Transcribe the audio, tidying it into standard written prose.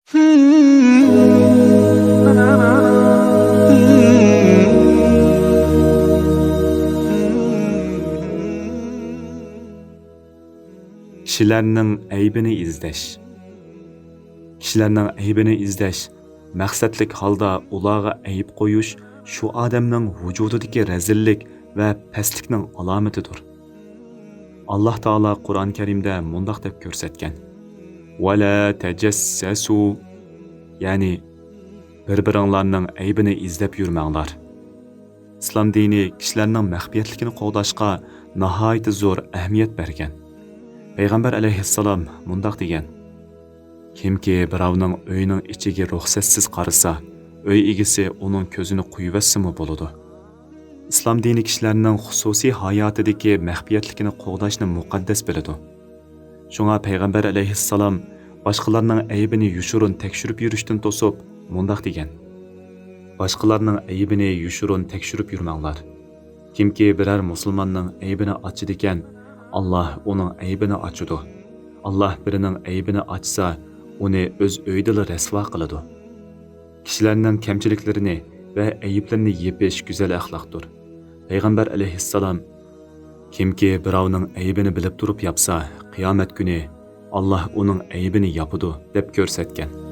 Kishilarning aybini izlash. Kishilarning aybini izlash, maqsadlik holda ularga ayb qo'yish shu odamning vujudidagi razillik va pastlikning alomatidir. Alloh taolo Qur'on Karimda mundaq deb ko'rsatgan: "Va la tajassasu", ya'ni bir-biringlarning aybini izlab yurmanglar. Islom dini kishilarning maxfiyatligini qo'g'dashga nihoyat zo'r ahamiyat bergan. Payg'ambar alayhissalom mundaq degan: Kimki birovning uyining ichiga ruxsatsiz qarasa, uy egasi uning ko'zini quyvassimi bo'ladi. Islom dini kishilarning xususiy hayotidagi maxfiyatligini qo'g'dashni muqaddas biladi. Shunga Payg'ambar alayhissalom boshqalarning aybini yushurun tekshirib yurishdan to'sib, mundaq degan: Boshqalarning aybini yushurun tekshirib yurmanglar. Kimki biror musulmonning aybini ochidi ekan, Allah uning aybini ochadi. Allah birining aybini ochsa, uni o'z uyida rasvo qiladi. Kishilarning kamchiliklarini va ayblarini yepish go'zal axloqdir. Payg'ambar alayhissalom: Kimki birovning aybini bilib turib yapsa, qiyomat kuni Allah uning aybini yopadi deb ko'rsatgan.